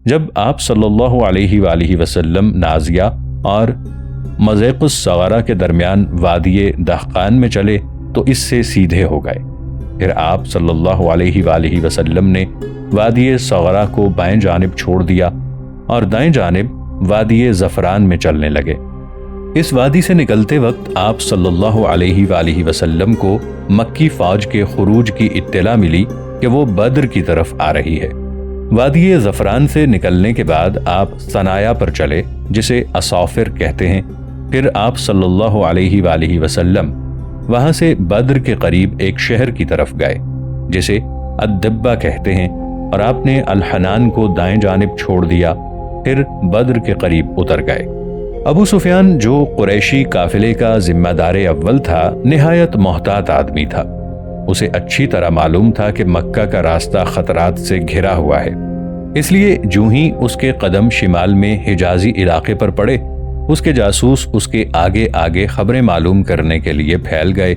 جب آپ صلی اللہ علیہ وآلہ وسلم نازیہ اور مضیق الصغرا کے درمیان وادی دہقان میں چلے تو اس سے سیدھے ہو گئے۔ پھر آپ صلی اللہ علیہ وآلہ وسلم نے وادی صغرا کو بائیں جانب چھوڑ دیا اور دائیں جانب وادی زفران میں چلنے لگے۔ اس وادی سے نکلتے وقت آپ صلی اللہ علیہ وآلہ وسلم کو مکی فوج کے خروج کی اطلاع ملی کہ وہ بدر کی طرف آ رہی ہے۔ وادی زفران سے نکلنے کے بعد آپ صنایا پر چلے، جسے اصافر کہتے ہیں۔ پھر آپ صلی اللہ علیہ وآلہ وسلم وہاں سے بدر کے قریب ایک شہر کی طرف گئے جسے الدبہ کہتے ہیں، اور آپ نے الحنان کو دائیں جانب چھوڑ دیا۔ پھر بدر کے قریب اتر گئے۔ ابو سفیان جو قریشی قافلے کا ذمہ دار اول تھا، نہایت محتاط آدمی تھا۔ اسے اچھی طرح معلوم تھا کہ مکہ کا راستہ خطرات سے گھرا ہوا ہے، اس لیے جو ہی اس کے قدم شمال میں حجازی علاقے پر پڑے، اس کے جاسوس اس کے آگے آگے خبریں معلوم کرنے کے لیے پھیل گئے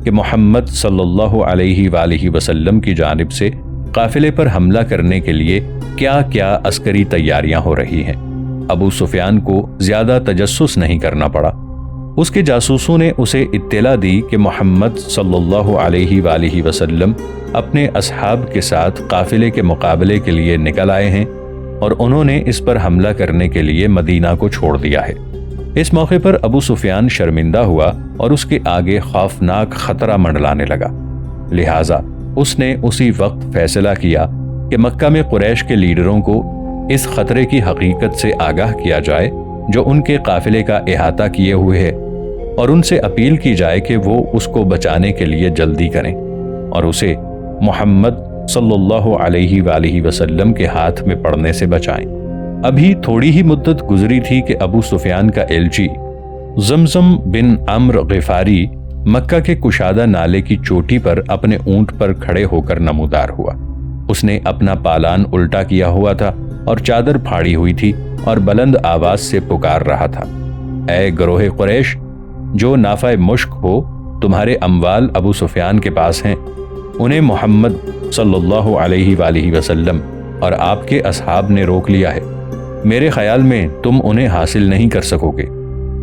کہ محمد صلی اللہ علیہ وآلہ وسلم کی جانب سے قافلے پر حملہ کرنے کے لیے کیا کیا عسکری تیاریاں ہو رہی ہیں۔ ابو سفیان کو زیادہ تجسس نہیں کرنا پڑا۔ اس کے جاسوسوں نے اسے اطلاع دی کہ محمد صلی اللہ علیہ وآلہ وسلم اپنے اصحاب کے ساتھ قافلے کے مقابلے کے لیے نکل آئے ہیں اور انہوں نے اس پر حملہ کرنے کے لیے مدینہ کو چھوڑ دیا ہے۔ اس موقع پر ابو سفیان شرمندہ ہوا اور اس کے آگے خوفناک خطرہ منڈلانے لگا، لہٰذا اس نے اسی وقت فیصلہ کیا کہ مکہ میں قریش کے لیڈروں کو اس خطرے کی حقیقت سے آگاہ کیا جائے جو ان کے قافلے کا احاطہ کیے ہوئے ہے، اور ان سے اپیل کی جائے کہ وہ اس کو بچانے کے لیے جلدی کریں اور اسے محمد صلی اللہ علیہ وآلہ وسلم کے ہاتھ میں پڑنے سے بچائیں۔ ابھی تھوڑی ہی مدت گزری تھی کہ ابو سفیان کا ایلچی زمزم بن عمرو غفاری مکہ کے کشادہ نالے کی چوٹی پر اپنے اونٹ پر کھڑے ہو کر نمودار ہوا۔ اس نے اپنا پالان الٹا کیا ہوا تھا اور چادر پھاڑی ہوئی تھی اور بلند آواز سے پکار رہا تھا، اے گروہ قریش، جو نافع مشک ہو، تمہارے اموال ابو سفیان کے پاس ہیں، انہیں محمد صلی اللہ علیہ وآلہ وسلم اور آپ کے اصحاب نے روک لیا ہے۔ میرے خیال میں تم انہیں حاصل نہیں کر سکو گے۔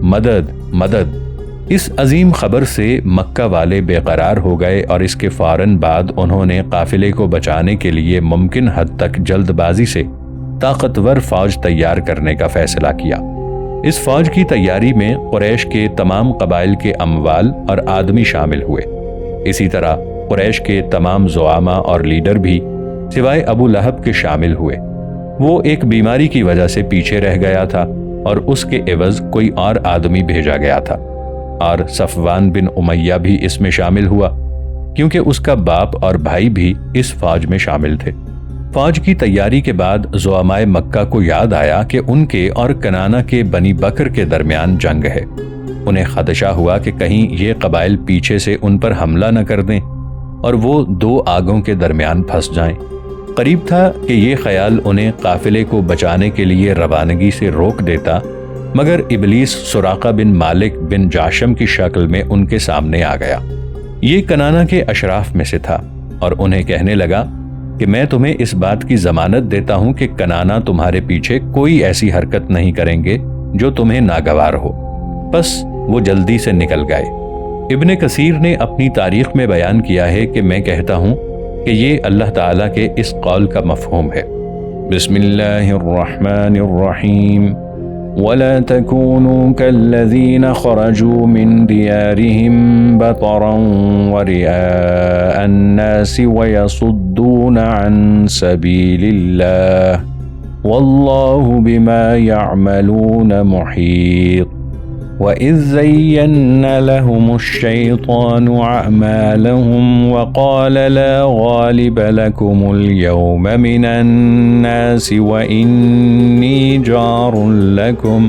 مدد مدد۔ اس عظیم خبر سے مکہ والے بے قرار ہو گئے اور اس کے فوراً بعد انہوں نے قافلے کو بچانے کے لیے ممکن حد تک جلد بازی سے طاقتور فوج تیار کرنے کا فیصلہ کیا۔ اس فوج کی تیاری میں قریش کے تمام قبائل کے اموال اور آدمی شامل ہوئے۔ اسی طرح قریش کے تمام زعامہ اور لیڈر بھی سوائے ابو لہب کے شامل ہوئے۔ وہ ایک بیماری کی وجہ سے پیچھے رہ گیا تھا اور اس کے عوض کوئی اور آدمی بھیجا گیا تھا، اور صفوان بن امیہ بھی اس میں شامل ہوا کیونکہ اس کا باپ اور بھائی بھی اس فوج میں شامل تھے۔ فوج کی تیاری کے بعد زعمائے مکہ کو یاد آیا کہ ان کے اور کنانہ کے بنی بکر کے درمیان جنگ ہے۔ انہیں خدشہ ہوا کہ کہیں یہ قبائل پیچھے سے ان پر حملہ نہ کر دیں اور وہ دو آگوں کے درمیان پھنس جائیں۔ قریب تھا کہ یہ خیال انہیں قافلے کو بچانے کے لیے روانگی سے روک دیتا، مگر ابلیس سراقہ بن مالک بن جاشم کی شکل میں ان کے سامنے آ گیا۔ یہ کنانہ کے اشراف میں سے تھا اور انہیں کہنے لگا کہ میں تمہیں اس بات کی ضمانت دیتا ہوں کہ کنانہ تمہارے پیچھے کوئی ایسی حرکت نہیں کریں گے جو تمہیں ناگوار ہو۔ بس وہ جلدی سے نکل گئے۔ ابن کثیر نے اپنی تاریخ میں بیان کیا ہے کہ میں کہتا ہوں کہ یہ اللہ تعالیٰ کے اس قول کا مفہوم ہے۔ بسم اللہ الرحمن الرحیم وَلَا تَكُونُوا كَالَّذِينَ خَرَجُوا مِن دِيَارِهِمْ بَطَرًا وَرِئَاءَ النَّاسِ وَيَصُدُّونَ عَن سَبِيلِ اللَّهِ وَاللَّهُ بِمَا يَعْمَلُونَ مُحِيطٌ وَإِذْ زَيَّنَّ لَهُمُ الشَّيْطَانُ أَعْمَالَهُمْ وَقَالَ لَا غَالِبَ لَكُمُ الْيَوْمَ مِنَ النَّاسِ وَإِنِّي جَارٌ لَكُمْ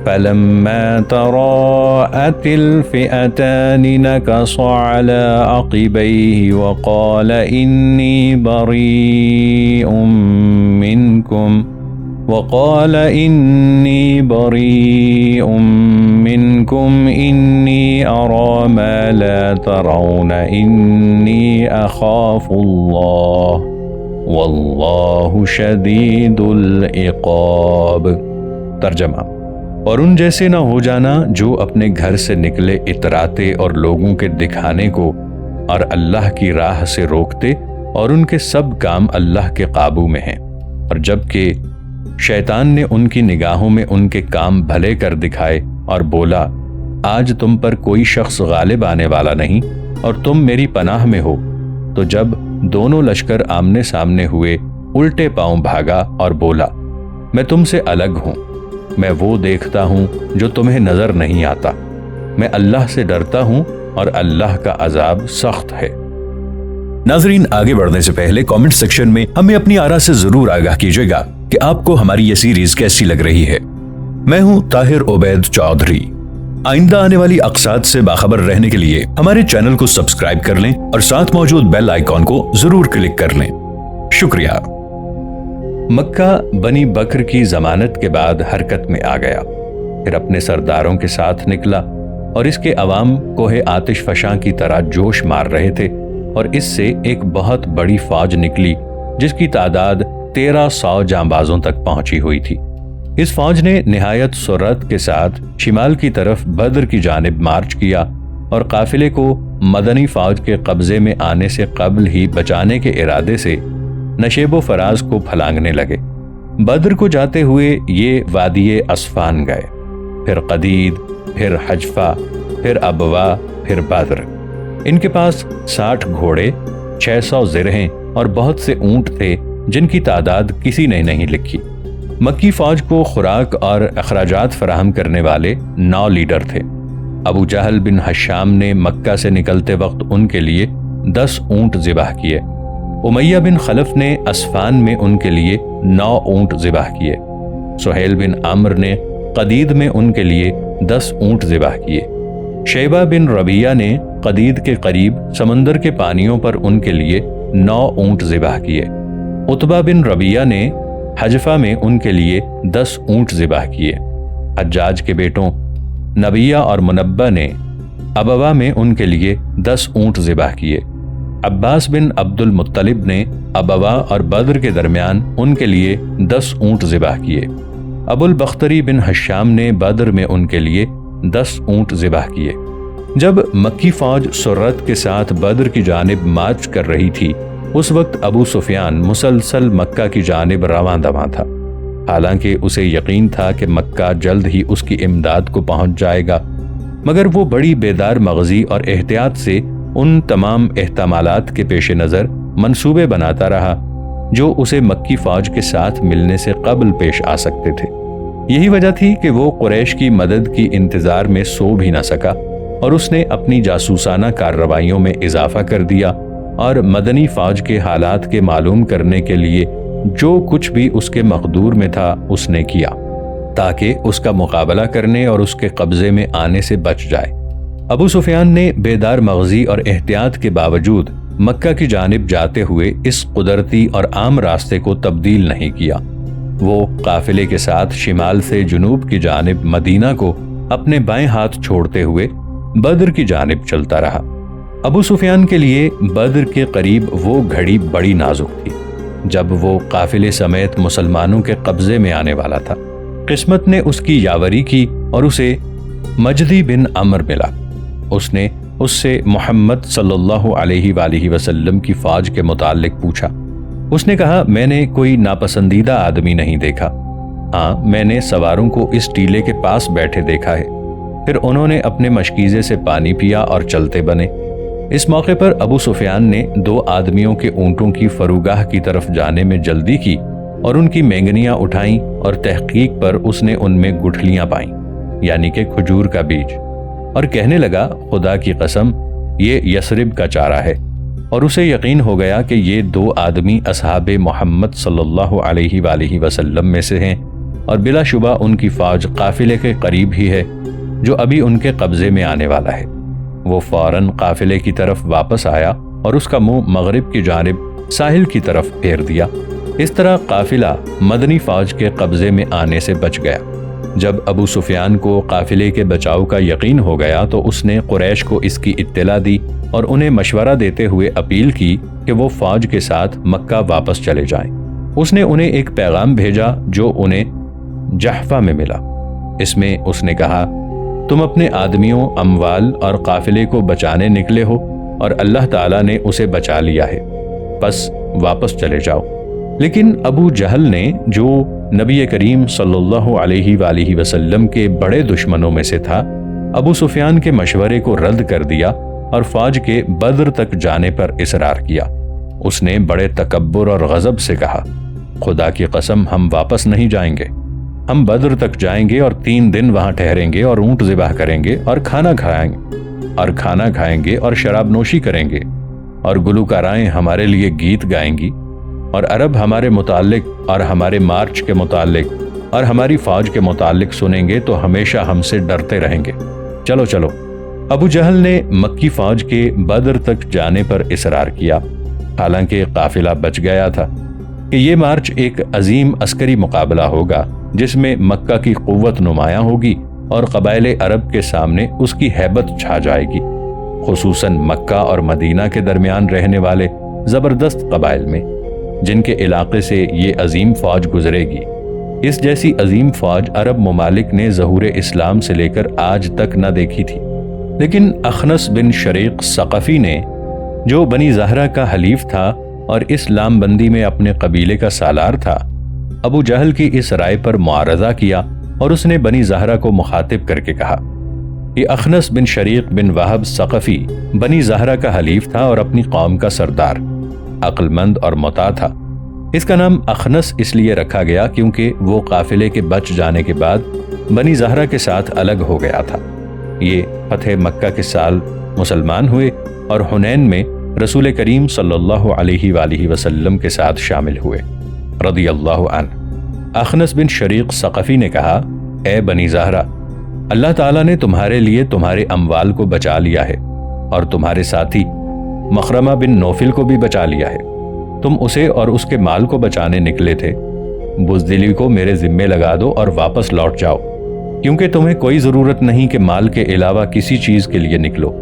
فَلَمَّا تَرَاءَتِ الْفِئَتَانِ نَكَصَ عَلَى عَقِبَيْهِ وَقَالَ إِنِّي بَرِيءٌ منكم إني أرى ما لا ترون إني أخاف الله واللہ شدید العقاب۔ ترجمہ: اور ان جیسے نہ ہو جانا جو اپنے گھر سے نکلے اتراتے اور لوگوں کے دکھانے کو اور اللہ کی راہ سے روکتے، اور ان کے سب کام اللہ کے قابو میں ہیں، اور جبکہ شیطان نے ان کی نگاہوں میں ان کے کام بھلے کر دکھائے اور بولا آج تم پر کوئی شخص غالب آنے والا نہیں اور تم میری پناہ میں ہو، تو جب دونوں لشکر آمنے سامنے ہوئے الٹے پاؤں بھاگا اور بولا میں تم سے الگ ہوں، میں وہ دیکھتا ہوں جو تمہیں نظر نہیں آتا، میں اللہ سے ڈرتا ہوں اور اللہ کا عذاب سخت ہے۔ ناظرین، آگے بڑھنے سے پہلے کامنٹ سیکشن میں ہمیں اپنی آراء سے ضرور آگاہ کیجیے گا کہ آپ کو ہماری یہ سیریز کیسی لگ رہی ہے۔ میں ہوں طاہر عبید چودھری۔ آئندہ آنے والی اقساط سے باخبر رہنے کے لیے ہمارے چینل کو سبسکرائب کر لیں اور ساتھ موجود بیل آئیکن کو ضرور کلک کر لیں۔ شکریہ۔ مکہ بنی بکر کی ضمانت کے بعد حرکت میں آ گیا، پھر اپنے سرداروں کے ساتھ نکلا اور اس کے عوام کوہ آتش فشاں کی طرح جوش مار رہے تھے، اور اس سے ایک بہت بڑی فوج نکلی جس کی تعداد 1300 جانبازوں تک پہنچی ہوئی تھی۔ اس فوج نے نہایت سرعت کے ساتھ شمال کی طرف بدر کی جانب مارچ کیا اور قافلے کو مدنی فوج کے قبضے میں آنے سے قبل ہی بچانے کے ارادے سے نشیب و فراز کو پھلانگنے لگے۔ بدر کو جاتے ہوئے یہ وادی اسفان گئے، پھر قدید، پھر حجفہ، پھر ابوا، پھر بدر۔ ان کے پاس 60 گھوڑے، 600 زرہیں اور بہت سے اونٹ تھے جن کی تعداد کسی نے نہیں لکھی۔ مکی فوج کو خوراک اور اخراجات فراہم کرنے والے 9 لیڈر تھے۔ ابو جہل بن حشام نے مکہ سے نکلتے وقت ان کے لیے 10 اونٹ ذبح کیے۔ امیہ بن خلف نے اسفان میں ان کے لیے 9 اونٹ ذبح کیے۔ سہیل بن عمرو نے قدید میں ان کے لیے 10 اونٹ ذبح کیے۔ شیبہ بن ربیہ نے قدید کے قریب سمندر کے پانیوں پر ان کے لیے 9 اونٹ ذبح کیے۔ عتبہ بن ربیہ نے حجفہ میں ان کے لیے 10 اونٹ ذبح کیے۔ حجاج کے بیٹوں نبیہ اور منبہ نے ابوا میں ان کے لیے 10 اونٹ ذبح کیے۔ عباس بن عبد المطلب نے ابوا اور بدر کے درمیان ان کے لیے 10 اونٹ ذبح کیے۔ ابو البختری بن حشام نے بدر میں ان کے لیے 10 اونٹ ذبح کیے۔ جب مکی فوج سرعت کے ساتھ بدر کی جانب مارچ کر رہی تھی، اس وقت ابو سفیان مسلسل مکہ کی جانب رواں دواں تھا، حالانکہ اسے یقین تھا کہ مکہ جلد ہی اس کی امداد کو پہنچ جائے گا، مگر وہ بڑی بیدار مغزی اور احتیاط سے ان تمام احتمالات کے پیش نظر منصوبے بناتا رہا جو اسے مکی فوج کے ساتھ ملنے سے قبل پیش آ سکتے تھے۔ یہی وجہ تھی کہ وہ قریش کی مدد کی انتظار میں سو بھی نہ سکا، اور اس نے اپنی جاسوسانہ کارروائیوں میں اضافہ کر دیا اور مدنی فوج کے حالات کے معلوم کرنے کے لیے جو کچھ بھی اس کے مقدور میں تھا اس نے کیا، تاکہ اس کا مقابلہ کرنے اور اس کے قبضے میں آنے سے بچ جائے۔ ابو سفیان نے بیدار مغزی اور احتیاط کے باوجود مکہ کی جانب جاتے ہوئے اس قدرتی اور عام راستے کو تبدیل نہیں کیا۔ وہ قافلے کے ساتھ شمال سے جنوب کی جانب مدینہ کو اپنے بائیں ہاتھ چھوڑتے ہوئے بدر کی جانب چلتا رہا۔ ابو سفیان کے لیے بدر کے قریب وہ گھڑی بڑی نازک تھی جب وہ قافلے سمیت مسلمانوں کے قبضے میں آنے والا تھا۔ قسمت نے اس کی یاوری کی اور اسے مجدی بن عمر ملا۔ اس نے اس سے محمد صلی اللہ علیہ وآلہ وسلم کی فوج کے متعلق پوچھا۔ اس نے کہا میں نے کوئی ناپسندیدہ آدمی نہیں دیکھا، ہاں میں نے سواروں کو اس ٹیلے کے پاس بیٹھے دیکھا ہے۔ پھر انہوں نے اپنے مشکیزے سے پانی پیا اور چلتے بنے۔ اس موقع پر ابو سفیان نے 2 آدمیوں کے اونٹوں کی فروگاہ کی طرف جانے میں جلدی کی اور ان کی مینگنیاں اٹھائیں، اور تحقیق پر اس نے ان میں گٹھلیاں پائیں، یعنی کہ کھجور کا بیج، اور کہنے لگا خدا کی قسم یہ یثرب کا چارہ ہے، اور اسے یقین ہو گیا کہ یہ 2 آدمی اصحاب محمد صلی اللہ علیہ وآلہ وسلم میں سے ہیں، اور بلا شبہ ان کی فوج قافلے کے قریب ہی ہے جو ابھی ان کے قبضے میں آنے والا ہے۔ وہ فوراً قافلے کی طرف واپس آیا اور اس کا منہ مغرب کی جانب ساحل کی طرف پھیر دیا۔ اس طرح قافلہ مدنی فوج کے قبضے میں آنے سے بچ گیا۔ جب ابو سفیان کو قافلے کے بچاؤ کا یقین ہو گیا تو اس نے قریش کو اس کی اطلاع دی اور انہیں مشورہ دیتے ہوئے اپیل کی کہ وہ فوج کے ساتھ مکہ واپس چلے جائیں۔ اس نے انہیں ایک پیغام بھیجا جو انہیں جحفہ میں ملا۔ اس میں اس نے کہا، تم اپنے آدمیوں، اموال اور قافلے کو بچانے نکلے ہو اور اللہ تعالیٰ نے اسے بچا لیا ہے، بس واپس چلے جاؤ۔ لیکن ابو جہل نے، جو نبی کریم صلی اللہ علیہ وآلہ وسلم کے بڑے دشمنوں میں سے تھا، ابو سفیان کے مشورے کو رد کر دیا اور فوج کے بدر تک جانے پر اصرار کیا۔ اس نے بڑے تکبر اور غضب سے کہا، خدا کی قسم ہم واپس نہیں جائیں گے، ہم بدر تک جائیں گے اور 3 دن وہاں ٹھہریں گے اور اونٹ ذبح کریں گے اور کھانا کھائیں گے اور شراب نوشی کریں گے اور گلوکارائیں ہمارے لیے گیت گائیں گی اور عرب ہمارے متعلق اور ہمارے مارچ کے متعلق اور ہماری فوج کے متعلق سنیں گے تو ہمیشہ ہم سے ڈرتے رہیں گے، چلو چلو۔ ابو جہل نے مکی فوج کے بدر تک جانے پر اصرار کیا، حالانکہ قافلہ بچ گیا تھا کہ یہ مارچ ایک عظیم عسکری مقابلہ ہوگا جس میں مکہ کی قوت نمایاں ہوگی اور قبائل عرب کے سامنے اس کی ہیبت چھا جائے گی، خصوصاً مکہ اور مدینہ کے درمیان رہنے والے زبردست قبائل میں، جن کے علاقے سے یہ عظیم فوج گزرے گی۔ اس جیسی عظیم فوج عرب ممالک نے ظہور اسلام سے لے کر آج تک نہ دیکھی تھی۔ لیکن اخنس بن شریق ثقفی نے، جو بنی زہرہ کا حلیف تھا اور اس لام بندی میں اپنے قبیلے کا سالار تھا، ابو جہل کی اس رائے پر معارضہ کیا اور اس نے بنی زہرہ کو مخاطب کر کے کہا، یہ اخنس بن شریق بن وہب ثقفی بنی زہرہ کا حلیف تھا اور اپنی قوم کا سردار، عقل مند اور مطاع تھا۔ اس کا نام اخنس اس لیے رکھا گیا کیونکہ وہ قافلے کے بچ جانے کے بعد بنی زہرہ کے ساتھ الگ ہو گیا تھا۔ یہ فتح مکہ کے سال مسلمان ہوئے اور حنین میں رسول کریم صلی اللہ علیہ وآلہ وسلم کے ساتھ شامل ہوئے رضی اللہ عنہ۔ اخنس بن شریق ثقفی نے کہا، اے بنی زہرہ، اللہ تعالیٰ نے تمہارے لیے تمہارے اموال کو بچا لیا ہے اور تمہارے ساتھی مخرمہ بن نوفل کو بھی بچا لیا ہے۔ تم اسے اور اس کے مال کو بچانے نکلے تھے، بزدلی کو میرے ذمے لگا دو اور واپس لوٹ جاؤ، کیونکہ تمہیں کوئی ضرورت نہیں کہ مال کے علاوہ کسی چیز کے لیے نکلو۔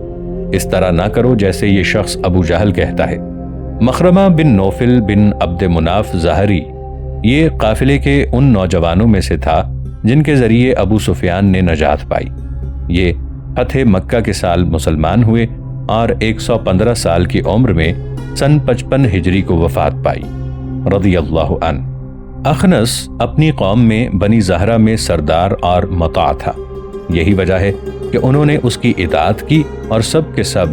اس طرح نہ کرو جیسے یہ شخص ابو جہل کہتا ہے۔ مخرمہ بن نوفل بن عبد مناف ظاہری یہ قافلے کے ان نوجوانوں میں سے تھا جن کے ذریعے ابو سفیان نے نجات پائی۔ یہ فتح مکہ کے سال مسلمان ہوئے اور 115 سال کی عمر میں سن 55 ہجری کو وفات پائی رضی اللہ عنہ۔ اخنس اپنی قوم میں بنی زہرہ میں سردار اور مطاع تھا، یہی وجہ ہے کہ انہوں نے اس کی اطاعت کی اور سب کے سب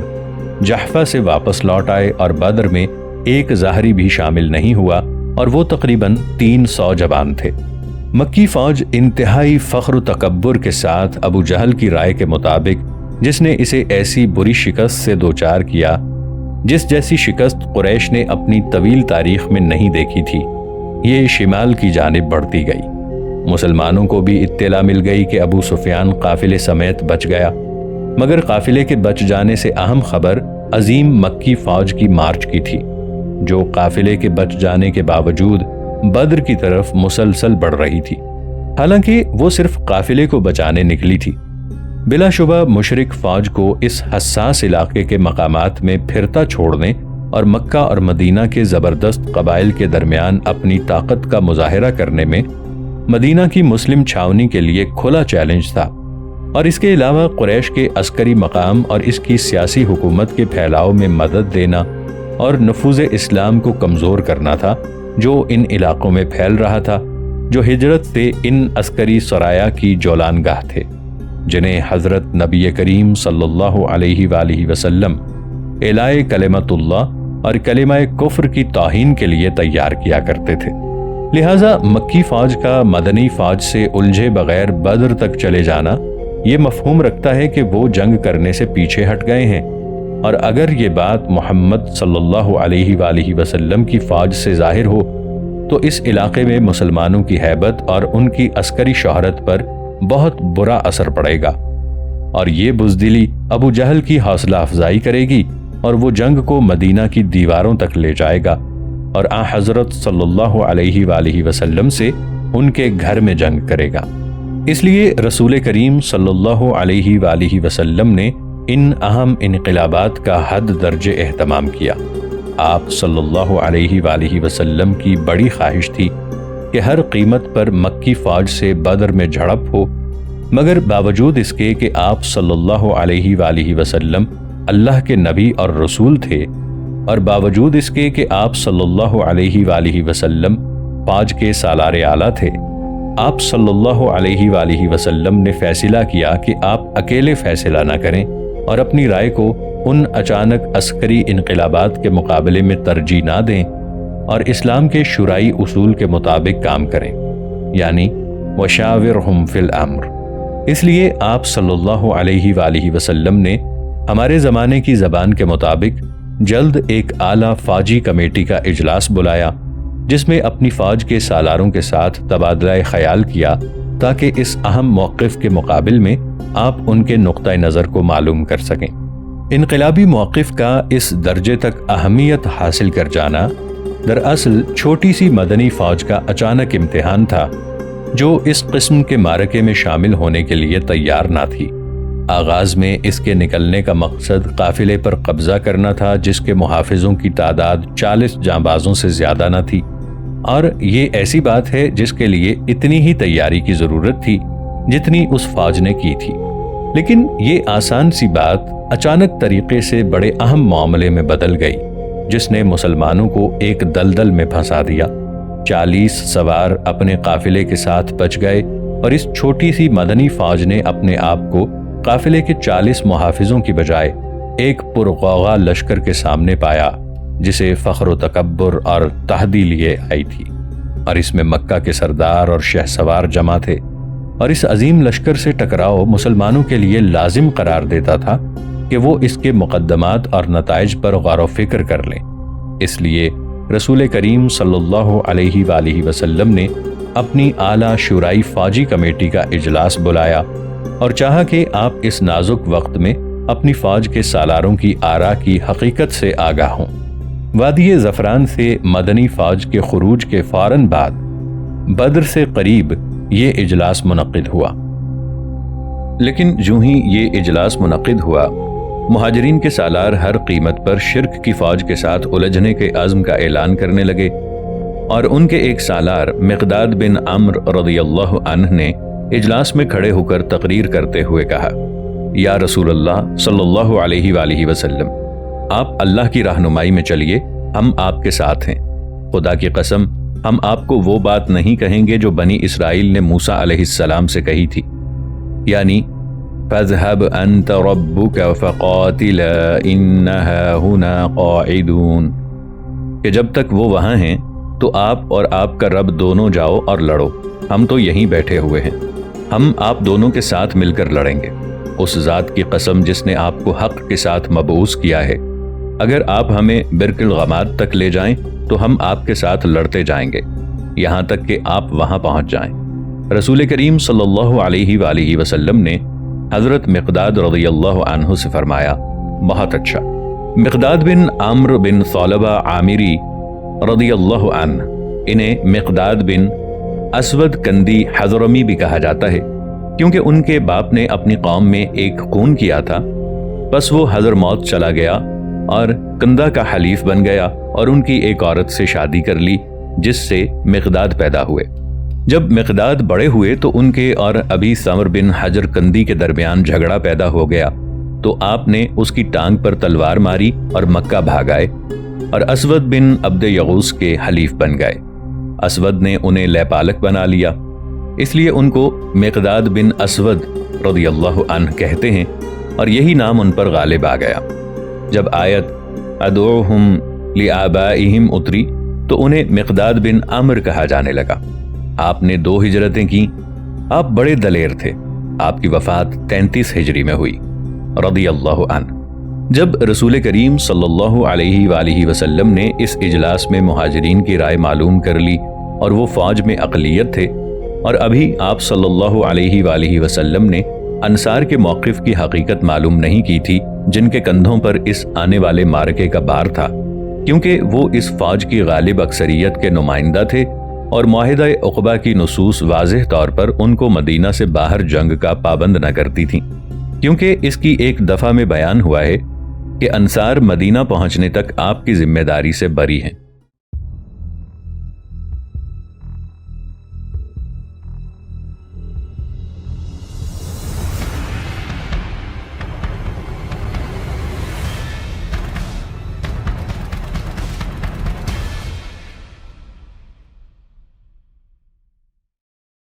جحفہ سے واپس لوٹ آئے اور بدر میں ایک ظاہری بھی شامل نہیں ہوا اور وہ تقریباً 300 جوان تھے۔ مکی فوج انتہائی فخر و تکبر کے ساتھ ابو جہل کی رائے کے مطابق، جس نے اسے ایسی بری شکست سے دوچار کیا جس جیسی شکست قریش نے اپنی طویل تاریخ میں نہیں دیکھی تھی، یہ شمال کی جانب بڑھتی گئی۔ مسلمانوں کو بھی اطلاع مل گئی کہ ابو سفیان قافلے سمیت بچ گیا، مگر قافلے کے بچ جانے سے اہم خبر عظیم مکی فوج کی مارچ کی تھی، جو قافلے کے بچ جانے کے باوجود بدر کی طرف مسلسل بڑھ رہی تھی، حالانکہ وہ صرف قافلے کو بچانے نکلی تھی۔ بلا شبہ مشرک فوج کو اس حساس علاقے کے مقامات میں پھرتا چھوڑنے اور مکہ اور مدینہ کے زبردست قبائل کے درمیان اپنی طاقت کا مظاہرہ کرنے میں مدینہ کی مسلم چھاونی کے لیے کھلا چیلنج تھا، اور اس کے علاوہ قریش کے عسکری مقام اور اس کی سیاسی حکومت کے پھیلاؤ میں مدد دینا اور نفوذ اسلام کو کمزور کرنا تھا، جو ان علاقوں میں پھیل رہا تھا، جو ہجرت سے ان عسکری سرایا کی جولان گاہ تھے، جنہیں حضرت نبی کریم صلی اللہ علیہ وآلہ وسلم اعلاء کلمت اللہ اور کلمہ کفر کی توہین کے لیے تیار کیا کرتے تھے۔ لہٰذا مکی فوج کا مدنی فوج سے الجھے بغیر بدر تک چلے جانا یہ مفہوم رکھتا ہے کہ وہ جنگ کرنے سے پیچھے ہٹ گئے ہیں، اور اگر یہ بات محمد صلی اللہ علیہ وآلہ وسلم کی فوج سے ظاہر ہو تو اس علاقے میں مسلمانوں کی ہیبت اور ان کی عسکری شہرت پر بہت برا اثر پڑے گا، اور یہ بزدلی ابو جہل کی حوصلہ افزائی کرے گی اور وہ جنگ کو مدینہ کی دیواروں تک لے جائے گا اور حضرت صلی اللہ علیہ وآلہ وسلم سے ان کے گھر میں جنگ کرے گا۔ اس لیے رسول کریم صلی اللہ علیہ وآلہ وسلم نے ان اہم انقلابات کا حد درجے اہتمام کیا۔ آپ صلی اللہ علیہ وآلہ وسلم کی بڑی خواہش تھی کہ ہر قیمت پر مکی فوج سے بدر میں جھڑپ ہو، مگر باوجود اس کے کہ آپ صلی اللہ علیہ وآلہ وسلم اللہ کے نبی اور رسول تھے، اور باوجود اس کے کہ آپ صلی اللہ علیہ وآلہ وسلم فوج کے سالار اعلیٰ تھے، آپ صلی اللہ علیہ وآلہ وسلم نے فیصلہ کیا کہ آپ اکیلے فیصلہ نہ کریں اور اپنی رائے کو ان اچانک عسکری انقلابات کے مقابلے میں ترجیح نہ دیں اور اسلام کے شرعی اصول کے مطابق کام کریں، یعنی وشاورہم فی الامر۔ اس لیے آپ صلی اللہ علیہ وآلہ وسلم نے ہمارے زمانے کی زبان کے مطابق جلد ایک اعلیٰ فوجی کمیٹی کا اجلاس بلایا، جس میں اپنی فوج کے سالاروں کے ساتھ تبادلہ خیال کیا تاکہ اس اہم موقف کے مقابل میں آپ ان کے نقطہ نظر کو معلوم کر سکیں۔ انقلابی موقف کا اس درجے تک اہمیت حاصل کر جانا دراصل چھوٹی سی مدنی فوج کا اچانک امتحان تھا، جو اس قسم کے معرکے میں شامل ہونے کے لیے تیار نہ تھی۔ آغاز میں اس کے نکلنے کا مقصد قافلے پر قبضہ کرنا تھا، جس کے محافظوں کی تعداد 40 جانبازوں سے زیادہ نہ تھی، اور یہ ایسی بات ہے جس کے لیے اتنی ہی تیاری کی ضرورت تھی جتنی اس فوج نے کی تھی۔ لیکن یہ آسان سی بات اچانک طریقے سے بڑے اہم معاملے میں بدل گئی، جس نے مسلمانوں کو ایک دلدل میں پھنسا دیا۔ 40 سوار اپنے قافلے کے ساتھ بچ گئے، اور اس چھوٹی سی مدنی فوج نے اپنے آپ کو قافلے کے 40 محافظوں کی بجائے ایک پرغوغا لشکر کے سامنے پایا، جسے فخر و تکبر اور تحدی لیے آئی تھی، اور اس میں مکہ کے سردار اور شہسوار جمع تھے، اور اس عظیم لشکر سے ٹکراؤ مسلمانوں کے لیے لازم قرار دیتا تھا کہ وہ اس کے مقدمات اور نتائج پر غور و فکر کر لیں۔ اس لیے رسول کریم صلی اللہ علیہ وآلہ وسلم نے اپنی اعلیٰ شورائے فوجی کمیٹی کا اجلاس بلایا اور چاہا کہ آپ اس نازک وقت میں اپنی فوج کے سالاروں کی آراء کی حقیقت سے آگاہ ہوں۔ وادی زعفران سے مدنی فوج کے خروج کے فوراً بعد بدر سے قریب یہ اجلاس منعقد ہوا، لیکن جو ہی یہ اجلاس منعقد ہوا، مہاجرین کے سالار ہر قیمت پر شرک کی فوج کے ساتھ الجھنے کے عزم کا اعلان کرنے لگے، اور ان کے ایک سالار مقداد بن عمرو رضی اللہ عنہ نے اجلاس میں کھڑے ہو کر تقریر کرتے ہوئے کہا، یا رسول اللہ صلی اللہ علیہ وآلہ وسلم، آپ اللہ کی رہنمائی میں چلیے، ہم آپ کے ساتھ ہیں۔ خدا کی قسم، ہم آپ کو وہ بات نہیں کہیں گے جو بنی اسرائیل نے موسیٰ علیہ السلام سے کہی تھی، یعنی فَاذْهَبْ أَنْتَ رَبُّكَ فَقَاتِلَا إِنَّهَا هُنَا قَاعِدُونَ، کہ جب تک وہ وہاں ہیں تو آپ اور آپ کا رب دونوں جاؤ اور لڑو، ہم تو یہیں بیٹھے ہوئے ہیں، ہم آپ دونوں کے ساتھ مل کر لڑیں گے۔ اس ذات کی قسم جس نے آپ کو حق کے ساتھ مبعوث کیا ہے، اگر آپ ہمیں برک الغماد تک لے جائیں تو ہم آپ کے ساتھ لڑتے جائیں گے یہاں تک کہ آپ وہاں پہنچ جائیں۔ رسول کریم صلی اللہ علیہ وآلہ وسلم نے حضرت مقداد رضی اللہ عنہ سے فرمایا، بہت اچھا۔ مقداد بن عمرو بن ثعلبہ عامری رضی اللہ عنہ، انہیں مقداد بن اسود کندی حضرمی بھی کہا جاتا ہے، کیونکہ ان کے باپ نے اپنی قوم میں ایک خون کیا تھا، بس وہ حضرموت چلا گیا اور کندہ کا حلیف بن گیا اور ان کی ایک عورت سے شادی کر لی، جس سے مقداد پیدا ہوئے۔ جب مقداد بڑے ہوئے تو ان کے اور ابی ثمر بن حجر کندی کے درمیان جھگڑا پیدا ہو گیا، تو آپ نے اس کی ٹانگ پر تلوار ماری اور مکہ بھاگ آئے اور اسود بن عبد یغوث کے حلیف بن گئے۔ اسود نے انہیں لے پالک بنا لیا، اس لیے ان کو مقداد بن اسود رضی اللہ عنہ کہتے ہیں، اور یہی نام ان پر غالب آ گیا۔ جب آیت ادعوہم لآبائہم اتری تو انہیں مقداد بن عمرو کہا جانے لگا۔ آپ نے 2 ہجرتیں کی، آپ بڑے دلیر تھے۔ آپ کی وفات 33 ہجری میں ہوئی رضی اللہ عنہ۔ جب رسول کریم صلی اللہ علیہ وآلہ وسلم نے اس اجلاس میں مہاجرین کی رائے معلوم کر لی اور وہ فوج میں اقلیت تھے، اور ابھی آپ صلی اللہ علیہ وآلہ وسلم نے انصار کے موقف کی حقیقت معلوم نہیں کی تھی، جن کے کندھوں پر اس آنے والے معرکے کا بار تھا، کیونکہ وہ اس فوج کی غالب اکثریت کے نمائندہ تھے، اور معاہدہ عقبہ کی نصوص واضح طور پر ان کو مدینہ سے باہر جنگ کا پابند نہ کرتی تھیں، کیونکہ اس کی ایک دفعہ میں بیان ہوا ہے کہ انصار مدینہ پہنچنے تک آپ کی ذمہ داری سے بری ہیں۔